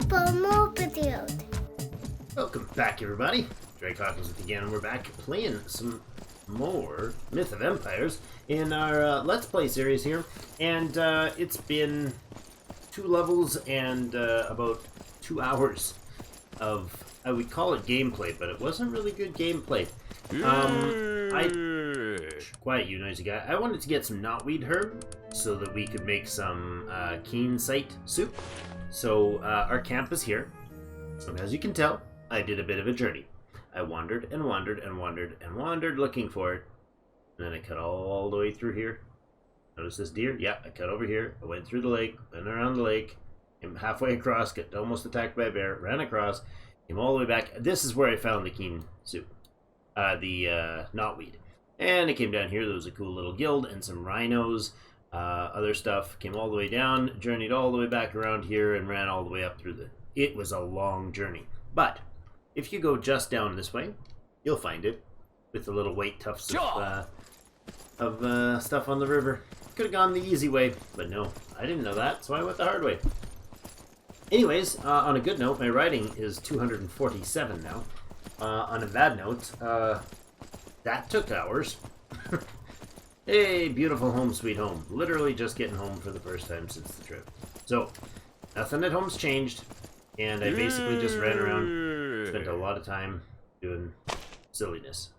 for more videos. Welcome back, everybody. Hawkins with you again, and we're back playing some more Myth of Empires in our Let's Play series here. And it's been 2 levels and about 2 hours of, I would call it gameplay, but it wasn't really good gameplay. Quiet, you noisy guy. I wanted to get some knotweed herb so that we could make some keen sight soup. So our camp is here. And as you can tell, I did a bit of a journey. I wandered and wandered and wandered and wandered looking for it. And then I cut all the way through here. Notice this deer? Yeah, I cut over here. I went through the lake, went around the lake, came halfway across, got almost attacked by a bear, ran across, came all the way back. This is where I found the keen soup. The knotweed. And I came down here. There was a cool little guild and some rhinos, other stuff. Came all the way down, journeyed all the way back around here, and ran all the way up through the... It was a long journey. But if you go just down this way, you'll find it with the little white tufts of stuff on the river. Could have gone the easy way, but no, I didn't know that, so I went the hard way. Anyways, on a good note, my riding is 247 now. On a bad note, that took hours. Hey, beautiful home sweet home. Literally just getting home for the first time since the trip. So, nothing at home's changed, and I basically just ran around, spent a lot of time doing silliness.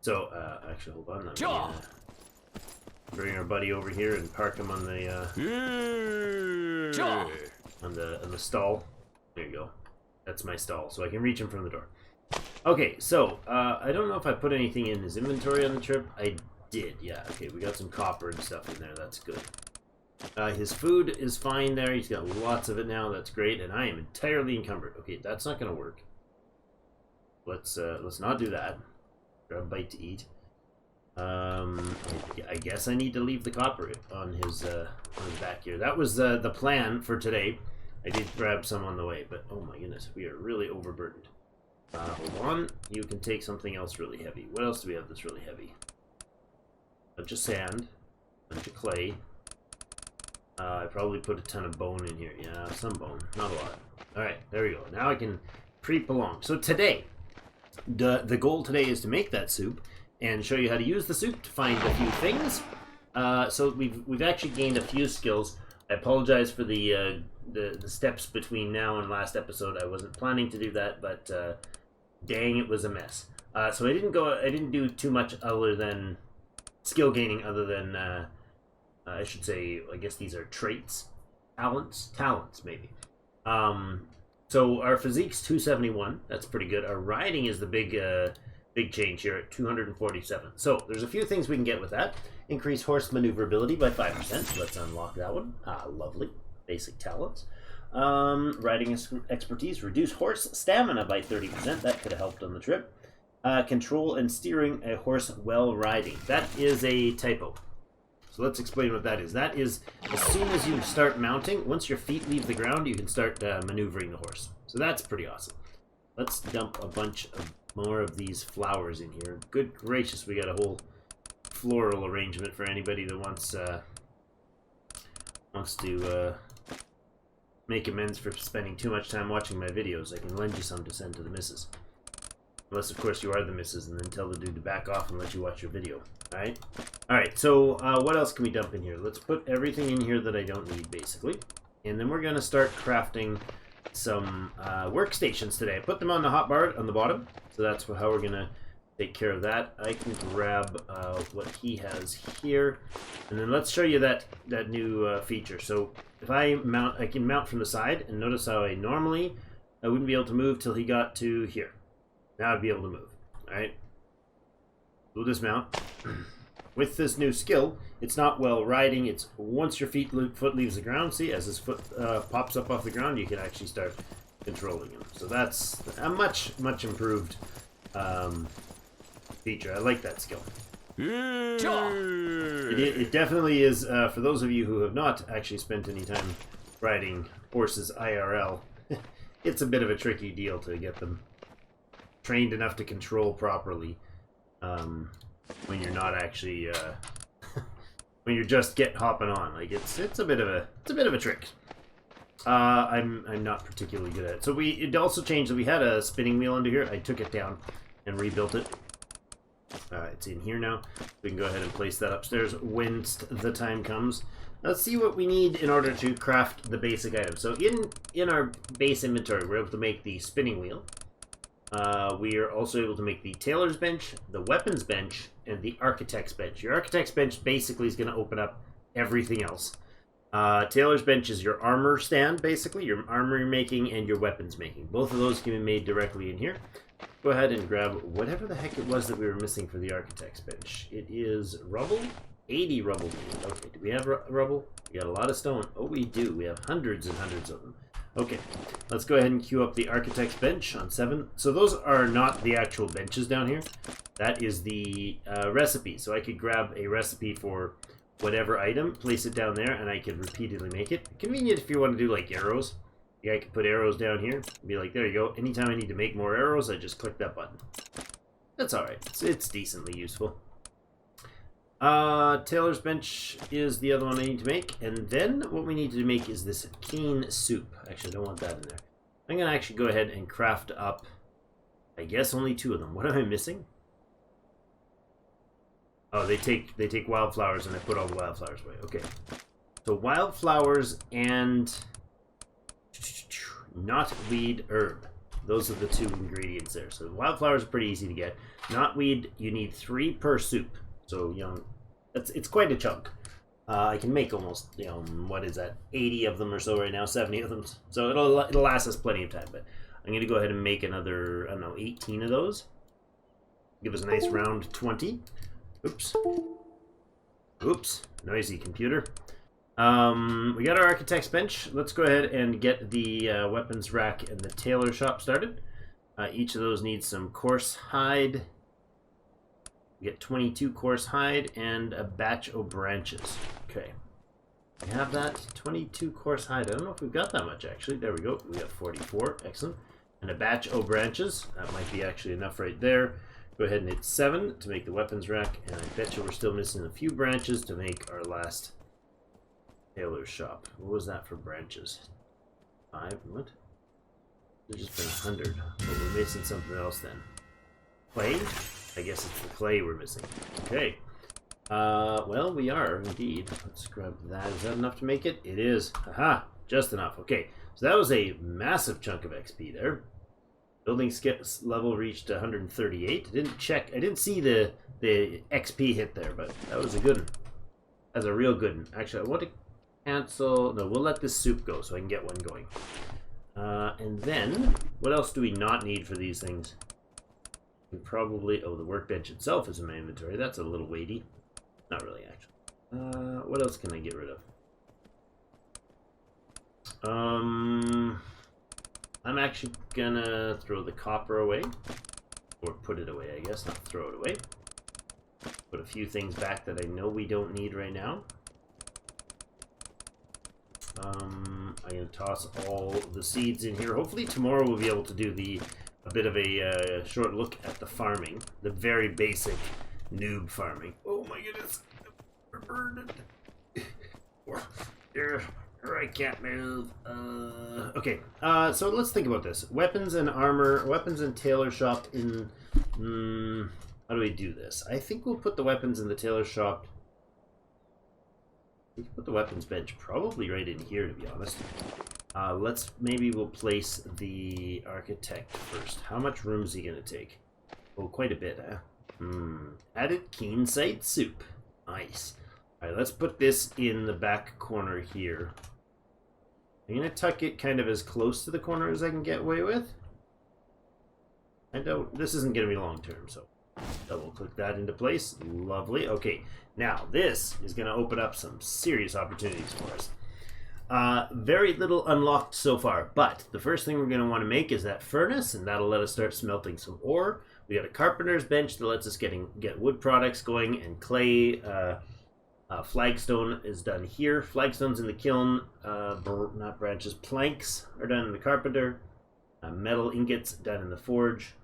So, actually, hold on. Let me bring our buddy over here and park him on the on the stall. There you go. That's my stall, so I can reach him from the door. Okay, so, I don't know if I put anything in his inventory on the trip. I did, yeah. Okay, we got some copper and stuff in there. That's good. His food is fine there. He's got lots of it now. That's great, and I am entirely encumbered. Okay, that's not going to work. Let's not do that. Grab a bite to eat. I guess I need to leave the copper on his back here. That was the plan for today. I did grab some on the way, but oh my goodness, we are really overburdened. Hold on. You can take something else really heavy. What else do we have that's really heavy? A bunch of sand. A bunch of clay. I probably put a ton of bone in here. Yeah, some bone. Not a lot. Alright, there we go. Now I can creep along. So today, the goal today is to make that soup and show you how to use the soup to find a few things. So we've actually gained a few skills. I apologize for the steps between now and last episode. I wasn't planning to do that, but dang, it was a mess. So I didn't do too much other than skill gaining, other than I should say, I guess these are traits, talents maybe. So our physique's 271. That's pretty good. Our riding is the big change here at 247. So there's a few things we can get with that. Increase horse maneuverability by 5%. So let's unlock that one. Lovely. Basic talents. Riding expertise. Reduce horse stamina by 30%. That could have helped on the trip. Control and steering a horse while riding. That is a typo. So let's explain what that is. That is, as soon as you start mounting, once your feet leave the ground, you can start maneuvering the horse. So that's pretty awesome. Let's dump a bunch of more of these flowers in here. Good gracious, we got a whole floral arrangement for anybody that wants to make amends for spending too much time watching my videos. I can lend you some to send to the missus. Unless, of course, you are the missus, and then tell the dude to back off and let you watch your video. Alright? Alright, so what else can we dump in here? Let's put everything in here that I don't need, basically. And then we're going to start crafting some workstations today. I put them on the hotbar on the bottom, so that's how we're going to take care of that. I can grab what he has here, and then let's show you that new feature. So if I mount, I can mount from the side, and notice how I wouldn't be able to move till he got to here. Now I'd be able to move. Alright? We'll dismount. With this new skill, it's not while riding, it's once your foot leaves the ground. See, as his foot pops up off the ground, you can actually start controlling him. So that's a much improved feature. I like that skill. It definitely is, for those of you who have not actually spent any time riding horses IRL, it's a bit of a tricky deal to get them trained enough to control properly when you're not actually when you're just hopping on. Like it's a bit of a trick. I'm not particularly good at it. So it also changed that we had a spinning wheel under here. I took it down and rebuilt it. It's in here now. We can go ahead and place that upstairs when the time comes. Let's see what we need in order to craft the basic items. So in our base inventory, we're able to make the spinning wheel. We are also able to make the tailor's bench, the weapons bench, and the architect's bench. Your architect's bench basically is going to open up everything else. Tailor's bench is your armor stand, basically, your armor making and your weapons making. Both of those can be made directly in here. Go ahead and grab whatever the heck it was that we were missing for the architect's bench. It is rubble. 80 rubble. Okay, do we have rubble? We got a lot of stone. Oh, we do. We have hundreds and hundreds of them. Okay, let's go ahead and queue up the architect's bench on 7. So those are not the actual benches down here. That is the recipe. So I could grab a recipe for whatever item, place it down there, and I could repeatedly make it. Convenient if you want to do like arrows. Yeah, I could put arrows down here. Be like, there you go. Anytime I need to make more arrows, I just click that button. That's alright. It's decently useful. Tailor's bench is the other one I need to make. And then what we need to make is this cane soup. Actually, I don't want that in there. I'm going to actually go ahead and craft up, I guess, only 2 of them. What am I missing? Oh, they take wildflowers, and I put all the wildflowers away. Okay. So wildflowers and knotweed herb. Those are the 2 ingredients there. So wildflowers are pretty easy to get. Knotweed, you need 3 per soup. So, you know, it's quite a chunk. I can make almost, you know, what is that, 80 of them or so right now, 70 of them. So it'll last us plenty of time. But I'm going to go ahead and make another, I don't know, 18 of those. Give us a nice round 20. Oops. Oops. Noisy computer. We got our architect's bench. Let's go ahead and get the weapons rack and the tailor shop started. Each of those needs some coarse hide. We get 22 coarse hide and a batch of branches. Okay. We have that. 22 coarse hide. I don't know if we've got that much, actually. There we go. We got 44. Excellent. And a batch of branches. That might be actually enough right there. Go ahead and hit 7 to make the weapons rack. And I bet you we're still missing a few branches to make our last tailor's shop. What was that for branches? 5? What? There's just been 100. But we're missing something else then. Clay? I guess it's the clay we're missing. Okay. Well, we are indeed. Let's grab that. Is that enough to make it? It is. Haha. Just enough. Okay. So that was a massive chunk of XP there. Building skip level reached 138. I didn't check. I didn't see the XP hit there, but that was a good one. That's a real good one. Actually, I want to cancel. No, we'll let this soup go so I can get one going. And then, what else do we not need for these things? We probably, oh, the workbench itself is in my inventory. That's a little weighty. Not really, actually. What else can I get rid of? I'm actually gonna throw the copper away. Or put it away, I guess, not throw it away. Put a few things back that I know we don't need right now. I'm gonna toss all the seeds in here. Hopefully tomorrow we'll be able to do a bit of a short look at the farming, the very basic noob farming. Oh my goodness, we're burned. Here, I can't move. Okay, so let's think about this. Weapons and armor, weapons and tailor shop in. How do we do this? I think we'll put the weapons in the tailor shop. We can put the weapons bench probably right in here, to be honest. Maybe we'll place the architect first. How much room is he going to take? Oh, quite a bit, huh? Added keen sight soup. Nice. Alright, let's put this in the back corner here. I'm going to tuck it kind of as close to the corner as I can get away with. This isn't going to be long term, so double click that into place. Lovely. Okay, now this is going to open up some serious opportunities for us. Very little unlocked so far, but the first thing we're going to want to make is that furnace, and that'll let us start smelting some ore. We got a carpenter's bench that lets us get wood products going, and clay. Flagstone is done here. Flagstone's in the kiln. Not branches. Planks are done in the carpenter. Metal ingots done in the forge.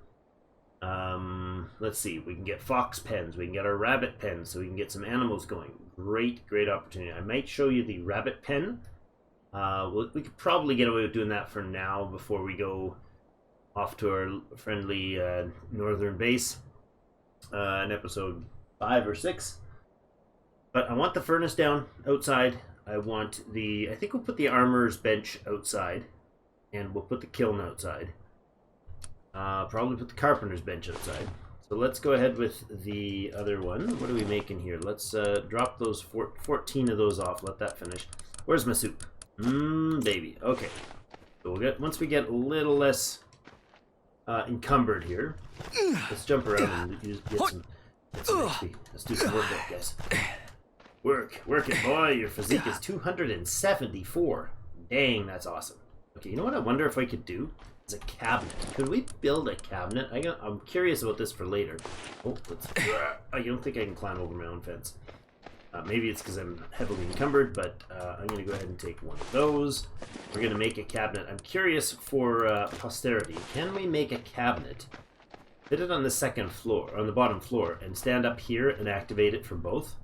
Let's see. We can get fox pens. We can get our rabbit pens, so we can get some animals going. Great opportunity. I might show you the rabbit pen We could probably get away with doing that for now before we go off to our friendly northern base in episode 5 or 6. But I want the furnace down outside. I think we'll put the armorer's bench outside, and we'll put the kiln outside. Probably put the carpenter's bench outside. So let's go ahead with the other one. What are we making here? Let's drop those 14 of those off. Let that finish. Where's my soup? Baby. Okay. So once we get a little less encumbered here, let's jump around and get some XP. Let's do some work, guys. Work it, boy. Your physique is 274. Dang, that's awesome. Okay, you know what I wonder if I could do? Is a cabinet. Could we build a cabinet? I'm curious about this for later. Oh, I don't think I can climb over my own fence. Maybe it's because I'm heavily encumbered, but I'm going to go ahead and take one of those. We're going to make a cabinet. I'm curious for posterity. Can we make a cabinet, fit it on the second floor, on the bottom floor, and stand up here and activate it for both?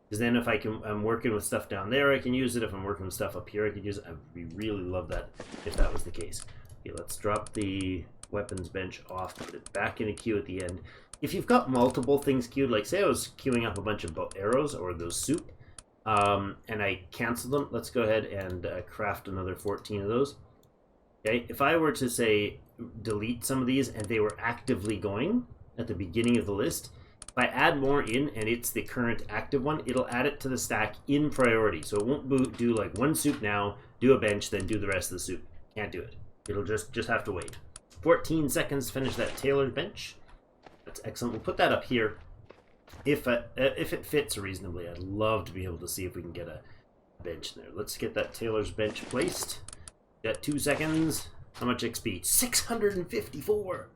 Because then if I'm working with stuff down there, I can use it. If I'm working with stuff up here, I could use it. I'd really love that if that was the case. Okay, let's drop the weapons bench off, put it back in a queue at the end. If you've got multiple things queued, like say I was queuing up a bunch of arrows or those soup, and I canceled them, let's go ahead and craft another 14 of those. Okay, if I were to say delete some of these and they were actively going at the beginning of the list, if I add more in and it's the current active one, it'll add it to the stack in priority. So it won't do like one soup now, do a bench, then do the rest of the soup. Can't do it. It'll just have to wait. 14 seconds to finish that tailored bench. That's excellent. We'll put that up here. If it fits reasonably, I'd love to be able to see if we can get a bench there. Let's get that tailor's bench placed. Got 2 seconds. How much XP? 654.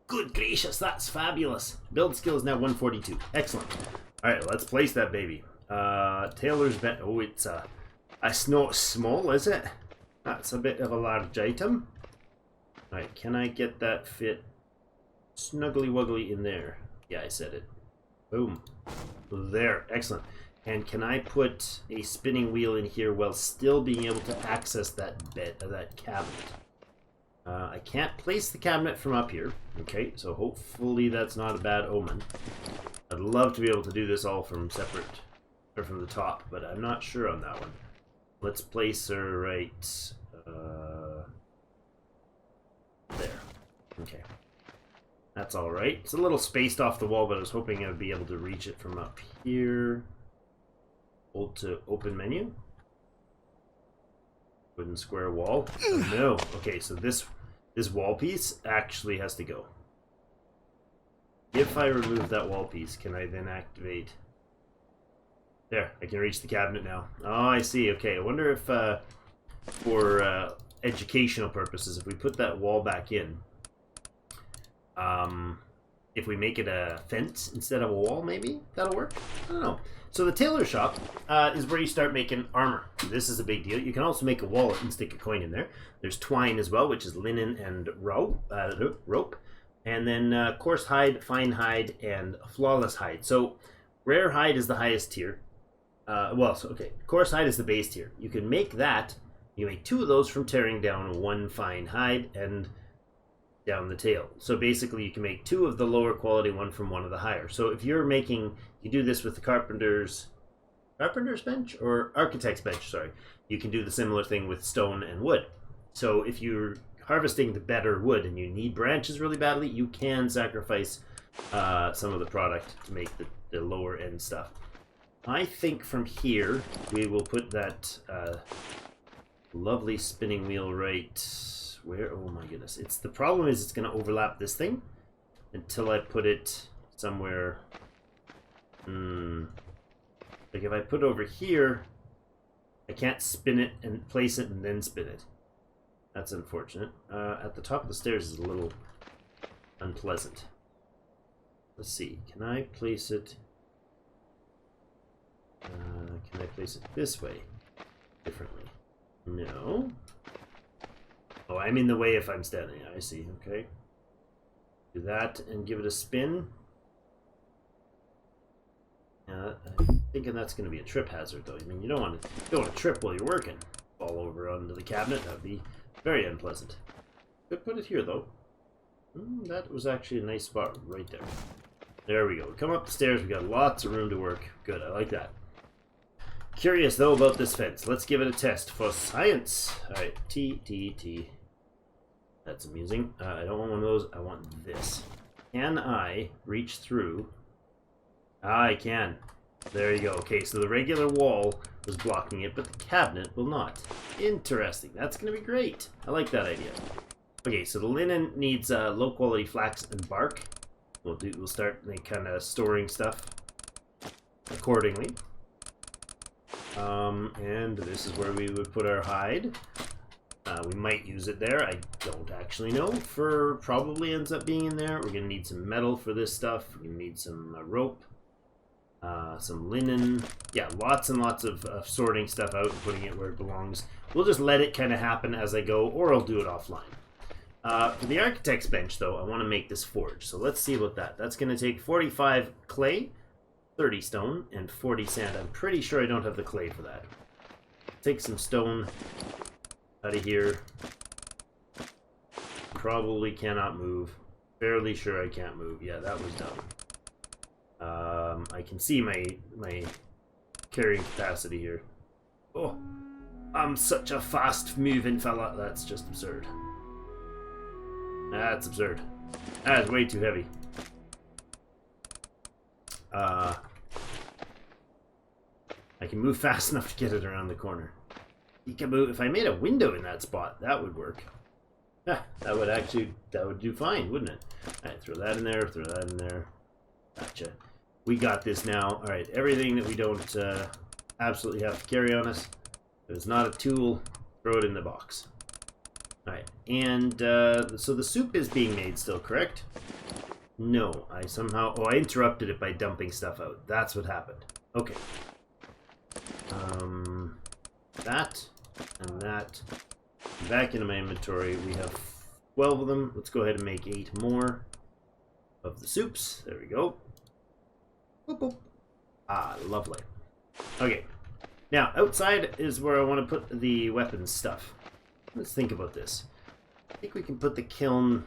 Good gracious, that's fabulous. Build skill is now 142. Excellent. All right, let's place that baby. Tailor's bench. Oh, it's not small, is it? That's a bit of a large item. All right, can I get that fit snuggly wuggly in there? Yeah, I said it. Boom. There, excellent. And can I put a spinning wheel in here while still being able to access that cabinet? I can't place the cabinet from up here. Okay, so hopefully that's not a bad omen. I'd love to be able to do this all from separate, or from the top, but I'm not sure on that one. Let's place her right there. Okay. That's alright. It's a little spaced off the wall, but I was hoping I'd be able to reach it from up here. Hold to open menu. Wooden square wall. Oh, no. Okay, so this wall piece actually has to go. If I remove that wall piece, can I then activate... There, I can reach the cabinet now. Oh, I see. Okay, I wonder if for educational purposes, if we put that wall back in, if we make it a fence instead of a wall, maybe that'll work. I don't know. So the tailor shop is where you start making armor. This is a big deal. You can also make a wallet and stick a coin in there. There's twine as well, which is linen and rope. And then coarse hide, fine hide, and flawless hide. So rare hide is the highest tier. Coarse hide is the base tier. You can make that. You make 2 of those from tearing down 1 fine hide and down the tail. So basically you can make 2 of the lower quality, 1 from one of the higher. So if you're making, you do this with the carpenter's bench or architect's bench, sorry. You can do the similar thing with stone and wood. So if you're harvesting the better wood and you need branches really badly, you can sacrifice some of the product to make the lower end stuff. I think from here we will put that lovely spinning wheel right where? Oh my goodness! The problem is it's going to overlap this thing until I put it somewhere. Like if I put it over here, I can't spin it and place it and then spin it. That's unfortunate. At the top of the stairs is a little unpleasant. Let's see. Can I place it? Can I place it this way differently? No. Oh, I'm in the way if I'm standing. I see. Okay. Do that and give it a spin. I'm thinking that's going to be a trip hazard, though. I mean, you don't want to trip while you're working. fall over onto the cabinet. That would be very unpleasant. Could put it here, though. That was actually a nice spot right there. There we go. We come up the stairs. We got lots of room to work. Good, I like that. Curious, though, about this fence. Let's give it a test for science. Alright, T. That's amusing. I don't want one of those. I want this. Can I reach through? I can. There you go. Okay, so the regular wall was blocking it, but the cabinet will not. Interesting. That's going to be great. I like that idea. Okay, so the linen needs low-quality flax and bark. We'll start kind of storing stuff accordingly. And this is where we would put our hide. We might use it there. I don't actually know. Probably ends up being in there. We're going to need some metal for this stuff. We're going to need some rope. Some linen. Yeah, lots and lots of sorting stuff out and putting it where it belongs. We'll just let it kind of happen as I go, or I'll do it offline. For the architect's bench, though, I want to make this forge. So let's see about that. That's going to take 45 clay, 30 stone, and 40 sand. I'm pretty sure I don't have the clay for that. Take some stone out of here. Probably cannot move. Fairly sure I can't move. Yeah, that was dumb. I can see my carrying capacity here. Oh, I'm such a fast moving fella. That's just absurd. That's absurd. That is way too heavy. I can move fast enough to get it around the corner. You can move. If I made a window in that spot, that would work. Yeah, that would do fine, wouldn't it? Alright, throw that in there, throw that in there. Gotcha. We got this now. Alright, everything that we don't absolutely have to carry on us. If it's not a tool, throw it in the box. Alright, and so the soup is being made still, correct? No, I interrupted it by dumping stuff out. That's what happened. Okay. That and that. Back into my inventory. We have 12 of them. Let's go ahead and make 8 more of the soups. There we go. Boop, boop. Ah, lovely. Okay. Now, outside is where I want to put the weapons stuff. Let's think about this. I think we can put the kiln...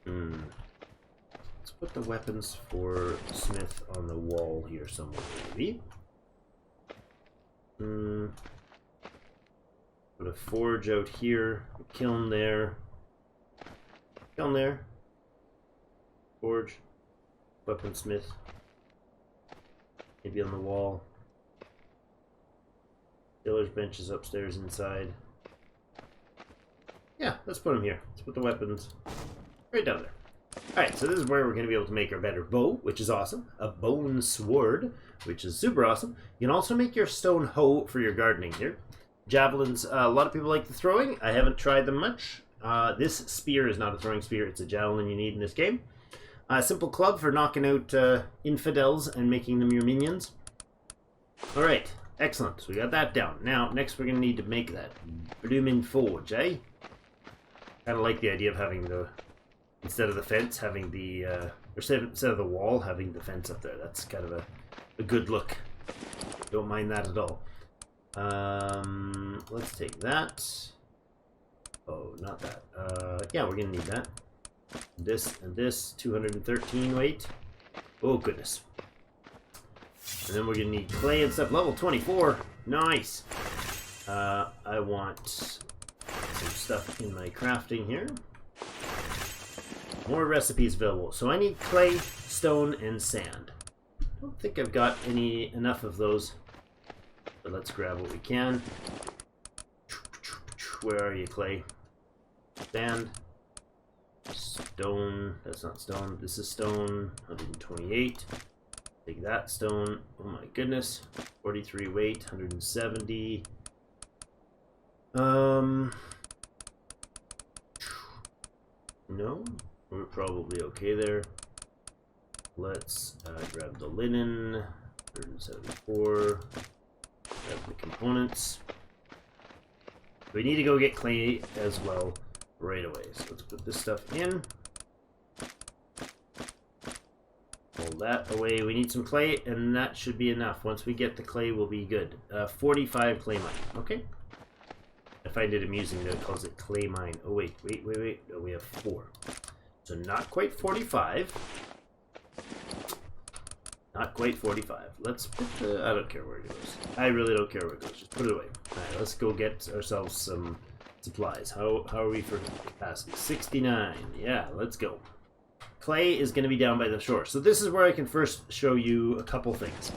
Let's put the weapons for Smith on the wall here somewhere, maybe. Put a forge out here. A kiln there. Kiln there. Forge. Weaponsmith. Maybe on the wall. Dealer's bench is upstairs inside. Yeah, let's put them here. Let's put the weapons right down there. Alright, so this is where we're going to be able to make our better bow, which is awesome. A bone sword, which is super awesome. You can also make your stone hoe for your gardening here. Javelins, a lot of people like the throwing. I haven't tried them much. This spear is not a throwing spear. It's a javelin you need in this game. A simple club for knocking out infidels and making them your minions. Alright, excellent. So we got that down. Now, next we're going to need to make that bloomin' forge, eh? Kind of like the idea of having the... Instead of the fence, having the... or instead of the wall, having the fence up there. That's kind of a good look. Don't mind that at all. Let's take that. Oh, not that. Yeah, we're going to need that. This and this. 213 weight. Oh, goodness. And then we're going to need clay and stuff. Level 24. Nice. I want some stuff in my crafting here. More recipes available. So I need clay, stone, and sand. I don't think I've got enough of those. But let's grab what we can. Where are you, clay? Sand. Stone. That's not stone. This is stone. 128. Take that stone. Oh my goodness. 43 weight. 170. No. We're probably okay there. Let's grab the linen. 174. Grab the components. We need to go get clay as well right away. So let's put this stuff in. All that away. We need some clay, and that should be enough. Once we get the clay, we'll be good. 45 clay mine. Okay. I find it amusing that it calls it clay mine. Oh, wait. Oh, we have 4. So not quite 45. Not quite 45. Let's put the... I don't care where it goes. I really don't care where it goes. Just put it away. Alright, let's go get ourselves some supplies. How are we for capacity? 69. Yeah, let's go. Clay is going to be down by the shore. So this is where I can first show you a couple things.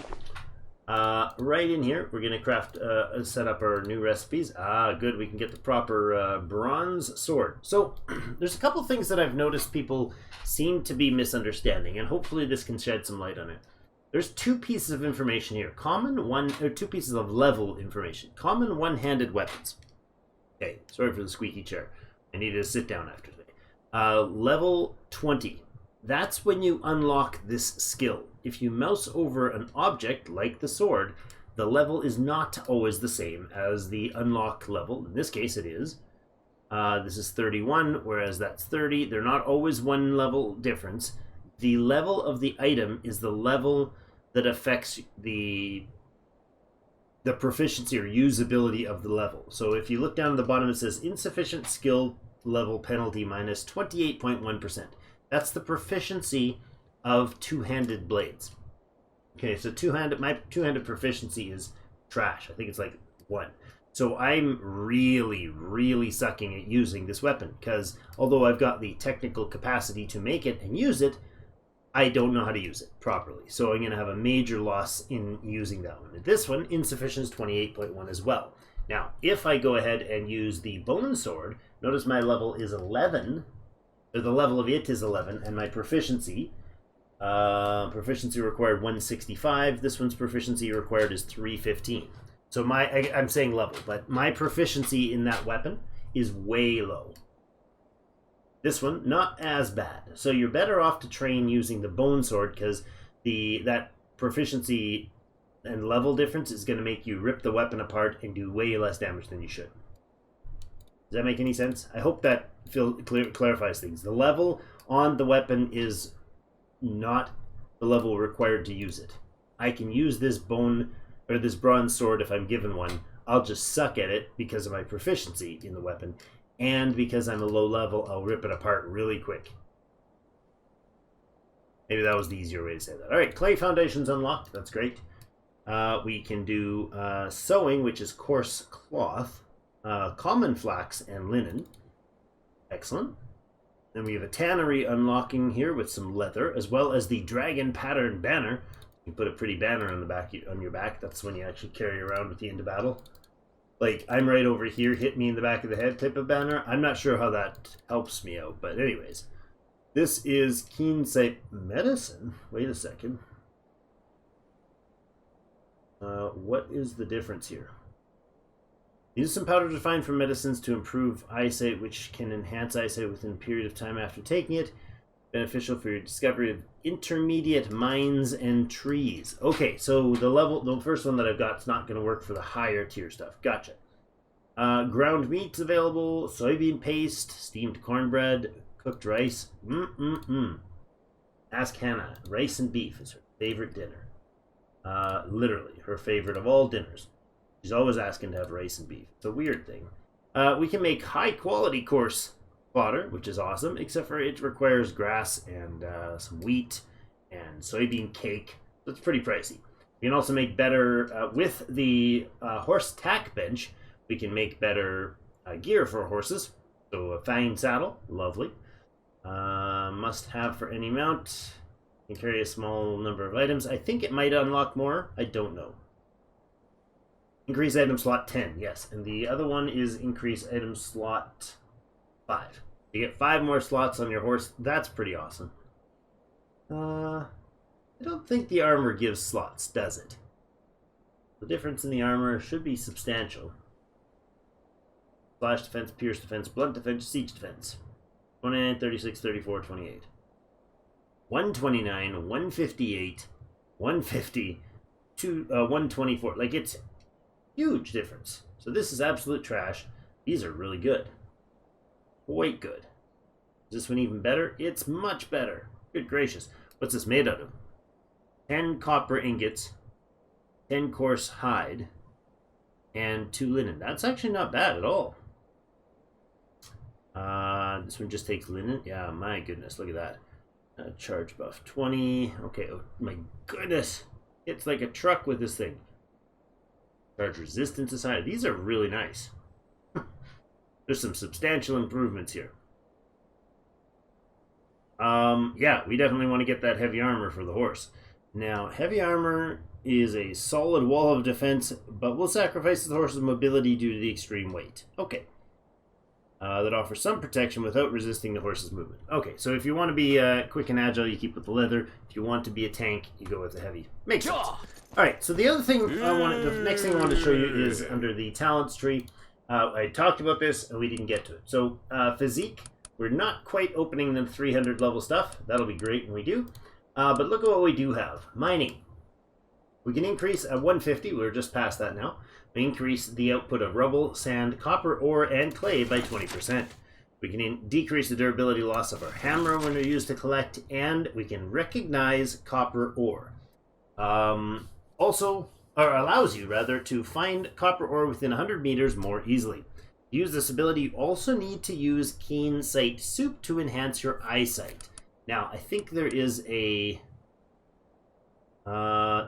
Right in here, we're going to craft, set up our new recipes. Good. We can get the proper bronze sword. So there's a couple things that I've noticed people seem to be misunderstanding, and hopefully this can shed some light on it. There's 2 pieces of information here. Two pieces of level information. Common one-handed weapons. Okay, sorry for the squeaky chair. I needed to sit down after today. Level 20. That's when you unlock this skill. If you mouse over an object, like the sword, the level is not always the same as the unlock level. In this case, it is. This is 31, whereas that's 30. They're not always one level difference. The level of the item is the level that affects the proficiency or usability of the level. So if you look down at the bottom, it says insufficient skill level penalty minus 28.1%. That's the proficiency of two-handed blades. Okay, so my two-handed proficiency is trash. I think it's like 1. So I'm really, really sucking at using this weapon, because although I've got the technical capacity to make it and use it, I don't know how to use it properly. So I'm going to have a major loss in using that one. And this one, insufficient is 28.1 as well. Now, if I go ahead and use the bone sword, notice my level is 11, or the level of it is 11, and my proficiency required 165. This one's proficiency required is 315. So I'm saying level, but my proficiency in that weapon is way low. This one, not as bad. So you're better off to train using the bone sword, because that proficiency and level difference is going to make you rip the weapon apart and do way less damage than you should. Does that make any sense? I hope that clarifies things. The level on the weapon is not the level required to use it. I can use this this bronze sword if I'm given one. I'll just suck at it because of my proficiency in the weapon, and because I'm a low level, I'll rip it apart really quick. Maybe that was the easier way to say that. Alright, clay foundations unlocked. That's great. We can do sewing, which is coarse cloth, common flax, and linen. Excellent. Then we have a tannery unlocking here with some leather, as well as the dragon pattern banner. You put a pretty banner on the back on your back. That's when you actually carry around at the end of battle. Like, I'm right over here, hit me in the back of the head type of banner. I'm not sure how that helps me out, but anyways. This is keen sight medicine. Wait a second. What is the difference here? Use some powder defined from medicines to improve eyesight, which can enhance eyesight within a period of time after taking it. Beneficial for your discovery of intermediate mines and trees. Okay, so the first one that I've got is not going to work for the higher tier stuff. Gotcha. Ground meats available, soybean paste, steamed cornbread, cooked rice. Ask Hannah. Rice and beef is her favorite dinner. Literally, her favorite of all dinners. She's always asking to have rice and beef. It's a weird thing. We can make high quality coarse fodder, which is awesome, except for it requires grass and some wheat and soybean cake. So it's pretty pricey. We can also make better, with the horse tack bench, we can make better gear for horses. So a fine saddle, lovely. Must have for any mount. You can carry a small number of items. I think it might unlock more. I don't know. Increase item slot 10, yes. And the other one is increase item slot 5. You get 5 more slots on your horse. That's pretty awesome. I don't think the armor gives slots, does it? The difference in the armor should be substantial. Slash defense, pierce defense, blunt defense, siege defense. 29, 36, 34, 28. 129, 158, 150, 124. Like, it's huge difference. So this is absolute trash. These are really good. Quite good. Is this one even better? It's much better. Good gracious. What's this made out of? 10 copper ingots, 10 coarse hide, and 2 linen. That's actually not bad at all. This one just takes linen. Yeah, my goodness, look at that. Charge buff 20. Okay, oh my goodness. It's like a truck with this thing. Charge resistance is high. These are really nice. There's some substantial improvements here. Yeah, we definitely want to get that heavy armor for the horse. Now, heavy armor is a solid wall of defense, but will sacrifice the horse's mobility due to the extreme weight. Okay. That offers some protection without resisting the horse's movement. Okay, so if you want to be quick and agile, you keep with the leather. If you want to be a tank, you go with the heavy. Makes sense. Alright, so the other thing the next thing I wanted to show you is under the talents tree. I talked about this and we didn't get to it. So, physique, we're not quite opening the 300 level stuff. That'll be great when we do. But look at what we do have. Mining. We can increase at 150, we're just past that now. We increase the output of rubble, sand, copper, ore, and clay by 20%. We can decrease the durability loss of our hammer when they're used to collect, and we can recognize copper ore. Allows you, rather, to find copper ore within 100 meters more easily. To use this ability, you also need to use Keen Sight Soup to enhance your eyesight. Now, I think there is a...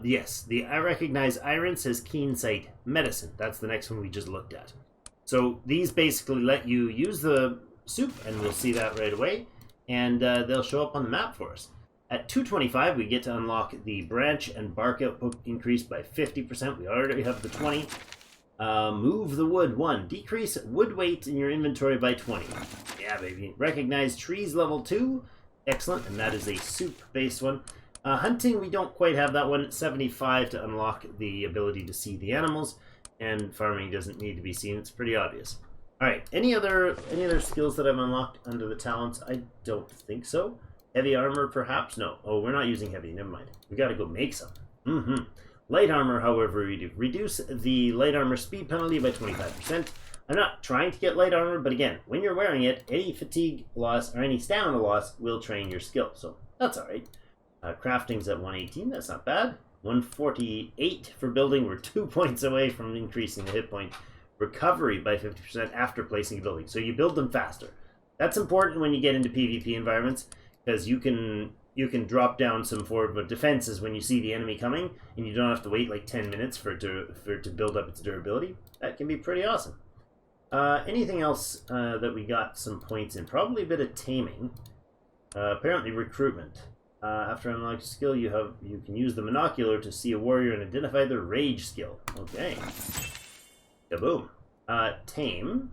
yes, the I Recognize Iron says Keen Sight Medicine. That's the next one we just looked at. So these basically let you use the soup, and we'll see that right away, and they'll show up on the map for us. At 225, we get to unlock the branch and bark output increased by 50%. We already have the 20. Move the wood 1. Decrease wood weight in your inventory by 20. Yeah, baby. Recognize trees level 2. Excellent, and that is a soup-based one. Hunting, we don't quite have that one. 75 to unlock the ability to see the animals, and farming doesn't need to be seen. It's pretty obvious. All right, any other skills that I've unlocked under the talents? I don't think so. Heavy armor, perhaps? No. Oh, we're not using heavy. Never mind. We got to go make some. Light armor, however, we do. Reduce the light armor speed penalty by 25%. I'm not trying to get light armor, but again, when you're wearing it, any fatigue loss or any stamina loss will train your skill, so that's all right. Crafting's at 118, that's not bad. 148 for building, we're 2 points away from increasing the hit point. Recovery by 50% after placing a building, so you build them faster. That's important when you get into PvP environments, because you can drop down some forward defenses when you see the enemy coming, and you don't have to wait like 10 minutes for it to build up its durability. That can be pretty awesome. Anything else that we got some points in? Probably a bit of taming. Apparently recruitment. After unlocking skill, you can use the monocular to see a warrior and identify their rage skill. Okay. Kaboom. Tame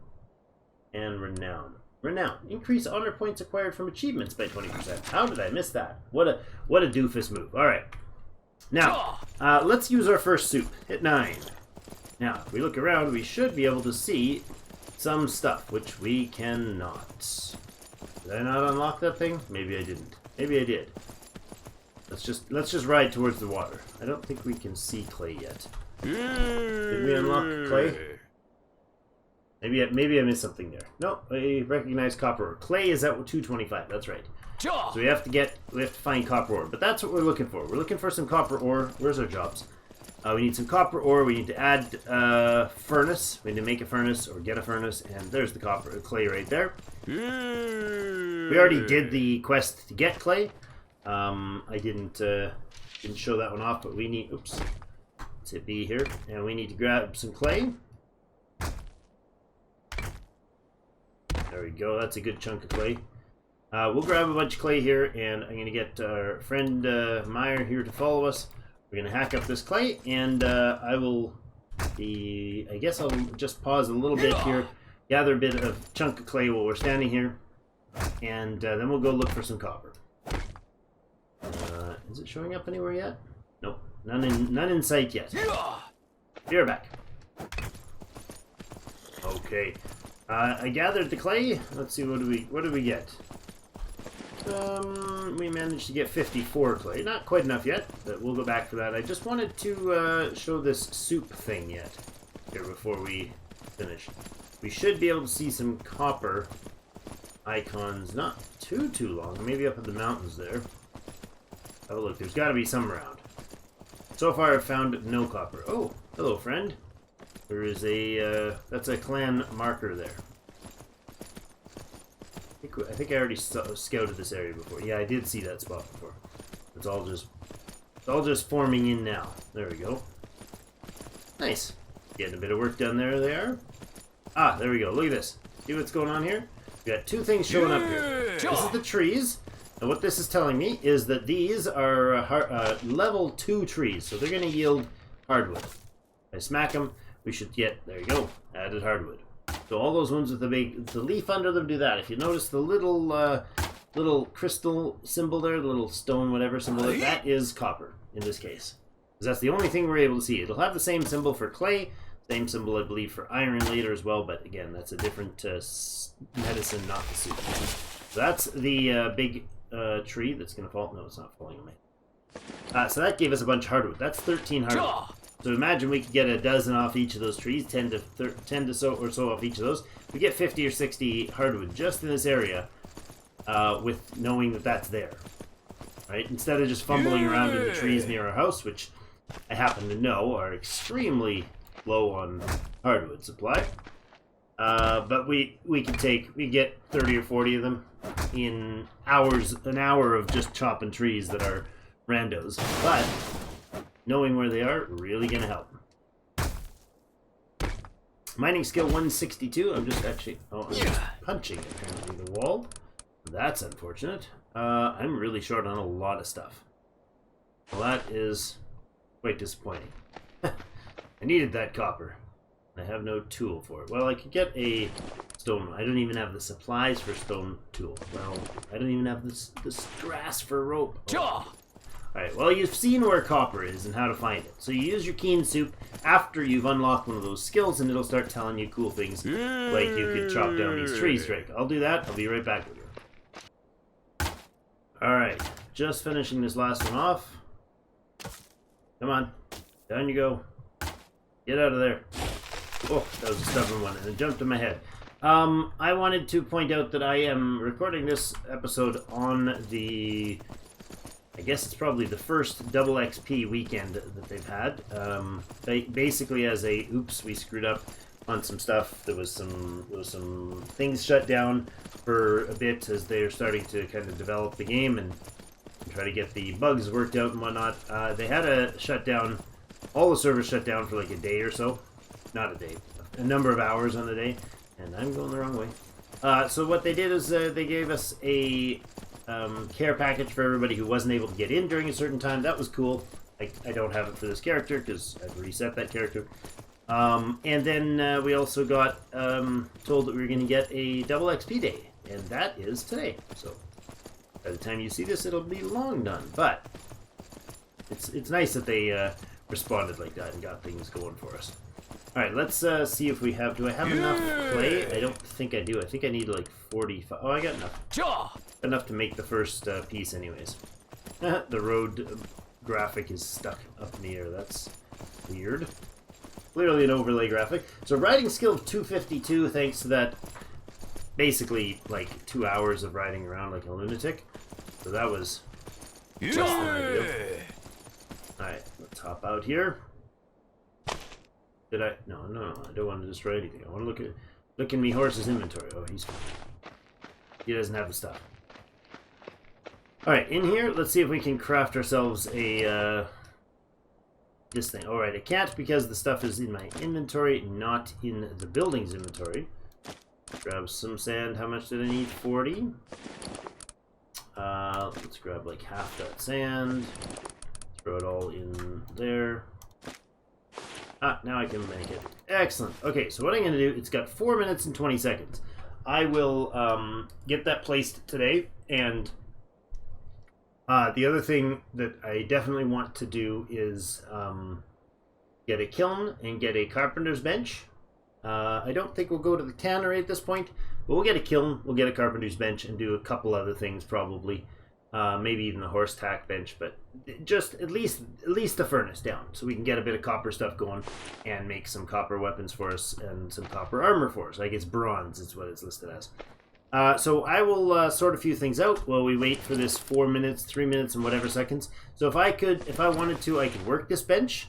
and renown. Renown. Increase honor points acquired from achievements by 20%. How did I miss that? What a doofus move. All right. Now, let's use our first soup. Hit 9. Now, if we look around, we should be able to see some stuff, which we cannot. Did I not unlock that thing? Maybe I didn't. Maybe I did. Let's just ride towards the water. I don't think we can see clay yet. Did we unlock clay? Maybe I missed something there. No, I recognize copper ore. Clay is at 225. That's right. So we have to find copper ore. But that's what we're looking for. We're looking for some copper ore. Where's our jobs? We need some copper ore. We need to add furnace. We need to make a furnace or get a furnace, and there's the clay right there. We already did the quest to get clay. I didn't show that one off, but we need. Oops. Let's hit B here, and we need to grab some clay. There we go. That's a good chunk of clay. We'll grab a bunch of clay here, and I'm going to get our friend Meyer here to follow us. We're going to hack up this clay, and I guess I'll just pause a little bit here, gather a bit of chunk of clay while we're standing here, and then we'll go look for some copper. Is it showing up anywhere yet? Nope, none in sight yet. You're back. Okay, I gathered the clay. Let's see, what do we get? We managed to get 54 clay. Not quite enough yet, but we'll go back for that. I just wanted to show this soup thing yet here before we finish. We should be able to see some copper icons, not too long. Maybe up in the mountains there. Have a look. There's got to be some around. So far, I've found no copper. Oh, hello, friend. There is a, that's a clan marker there. I think I already scouted this area before. Yeah, I did see that spot before. It's all just forming in now. There we go. Nice. Getting a bit of work done there. They are. Ah, there we go. Look at this. See what's going on here? We got two things showing up here. This is the trees. And what this is telling me is that these are level 2 trees. So they're going to yield hardwood. If I smack them, we should get, there you go, added hardwood. So all those ones with the leaf under them do that. If you notice the little crystal symbol there, the little stone whatever symbol, that is copper in this case. Because that's the only thing we're able to see. It'll have the same symbol for clay, same symbol I believe for iron later as well, but again, that's a different medicine, not the soup. So that's the big tree that's going to fall. No, it's not falling on me. So that gave us a bunch of hardwood. That's 13 hardwood. So imagine we could get a dozen off each of those trees, 10 to so off each of those. We get 50 or 60 hardwood just in this area with knowing that that's there. Right? Instead of just fumbling around in the trees near our house, which I happen to know are extremely low on hardwood supply. But we get 30 or 40 of them in an hour of just chopping trees that are randos. But knowing where they are, really gonna help. Mining skill 162. I'm just actually I'm punching apparently the wall. That's unfortunate. I'm really short on a lot of stuff. Well, that is quite disappointing. I needed that copper. I have no tool for it. Well, I could get a stone. I don't even have the supplies for stone tool. Well, I don't even have this grass for rope. Oh. Alright, well, you've seen where copper is and how to find it. So you use your keen soup after you've unlocked one of those skills, and it'll start telling you cool things, like you could chop down these trees, Drake. I'll do that. I'll be right back with you. Alright, just finishing this last one off. Come on. Down you go. Get out of there. Oh, that was a stubborn one, and it jumped in my head. I wanted to point out that I am recording this episode on the... I guess it's probably the first double XP weekend that they've had. Basically, as a oops, we screwed up on some stuff. There was some things shut down for a bit as they're starting to kind of develop the game and try to get the bugs worked out and whatnot. They had a shutdown. All the servers shut down for like a day or so. Not a day, a number of hours on the day. And I'm going the wrong way. So what they did is they gave us a care package for everybody who wasn't able to get in during a certain time. That was cool. I don't have it for this character because I've reset that character. And then we also got told that we were going to get a double XP day, and that is today. So by the time you see this, it'll be long done. But it's nice that they responded like that and got things going for us. All right, let's see if we have... Do I have enough clay? I don't think I do. I think I need like 45... Oh, I got enough. Enough to make the first piece anyways. The road graphic is stuck up in the air. That's weird. Clearly an overlay graphic. So riding skill of 252 thanks to that basically like 2 hours of riding around like a lunatic. So that was just an idea. Alright, let's hop out here. Did I? No, I don't want to destroy anything. I want to look in me horse's inventory. Oh, he's fine. He doesn't have the stuff. Alright, in here, let's see if we can craft ourselves a, this thing. Alright, I can't because the stuff is in my inventory, not in the building's inventory. Grab some sand. How much did I need? 40. Let's grab like half that sand. Throw it all in there. Ah, now I can make it. Excellent. Okay, so what I'm going to do, it's got 4 minutes and 20 seconds. I will get that placed today, and the other thing that I definitely want to do is get a kiln and get a carpenter's bench. I don't think we'll go to the tannery at this point, but we'll get a kiln, we'll get a carpenter's bench, and do a couple other things probably. Maybe even a horse tack bench, but just at least the furnace down, so we can get a bit of copper stuff going and make some copper weapons for us and some copper armor for us. I guess bronze is what it's listed as. So I will sort a few things out while we wait for this 4 minutes, 3 minutes, and whatever seconds. So if I wanted to, I could work this bench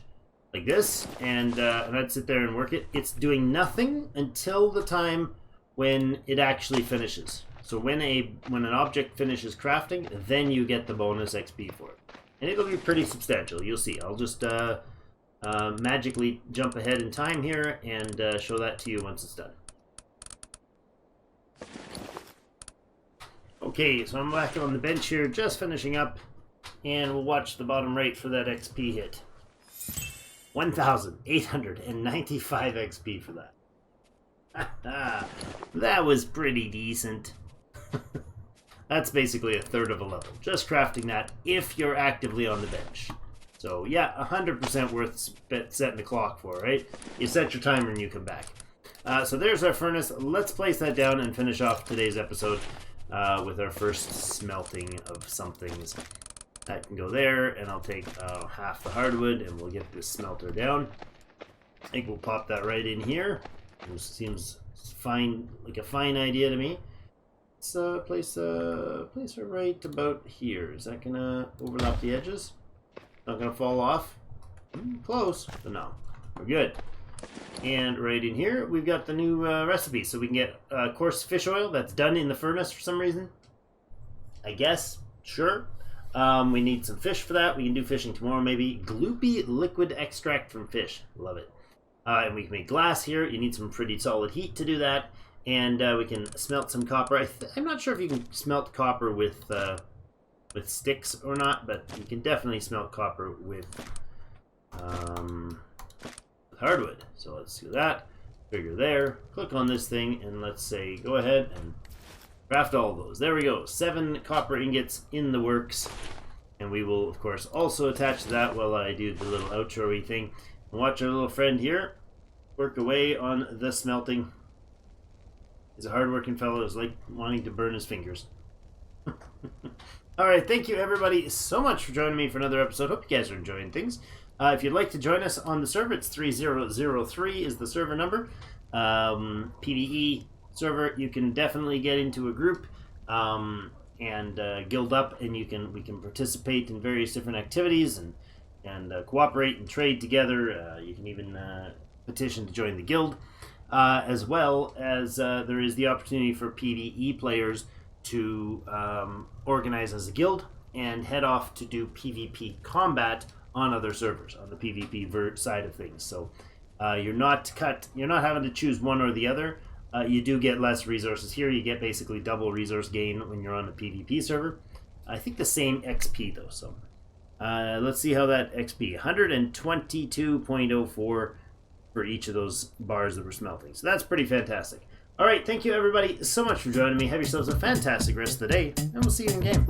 like this, and I'd sit there and work it. It's doing nothing until the time when it actually finishes. So when an object finishes crafting, then you get the bonus XP for it, and it'll be pretty substantial. You'll see. I'll just magically jump ahead in time here and show that to you once it's done. Okay, so I'm back on the bench here, just finishing up, and we'll watch the bottom right for that XP hit. 1,895 XP for that. That was pretty decent. That's basically a third of a level. Just crafting that if you're actively on the bench. So yeah, 100% worth setting the clock for, right? You set your timer and you come back. So there's our furnace. Let's place that down and finish off today's episode with our first smelting of somethings. That can go there, and I'll take half the hardwood, and we'll get this smelter down. I think we'll pop that right in here. It seems fine, like a fine idea to me. Let's place her right about here. Is that gonna overlap the edges? Not gonna fall off? Close, but no. We're good. And right in here, we've got the new recipe. So we can get coarse fish oil that's done in the furnace for some reason. I guess. Sure. We need some fish for that. We can do fishing tomorrow, maybe. Gloopy liquid extract from fish. Love it. And we can make glass here. You need some pretty solid heat to do that. And we can smelt some copper. I'm not sure if you can smelt copper with sticks or not, but you can definitely smelt copper with hardwood. So let's do that. Trigger there. Click on this thing, and let's say go ahead and craft all of those. There we go. 7 copper ingots in the works. And we will, of course, also attach to that while I do the little outro-y thing. And watch our little friend here work away on the smelting. He's a hard-working fellow who's like wanting to burn his fingers. Alright, thank you everybody so much for joining me for another episode. Hope you guys are enjoying things. If you'd like to join us on the server, it's 3003 is the server number. PVE server, you can definitely get into a group and guild up, and we can participate in various different activities and cooperate and trade together. You can even petition to join the guild, as well as there is the opportunity for PVE players to organize as a guild and head off to do PvP combat on other servers on the PvP side of things. So you're not having to choose one or the other. You do get less resources here. You get basically double resource gain when you're on a PvP server. I think the same XP though. So let's see how that XP 122.04 for each of those bars that we're smelting. So that's pretty fantastic. All right, thank you everybody so much for joining me. Have yourselves a fantastic rest of the day, and we'll see you in game.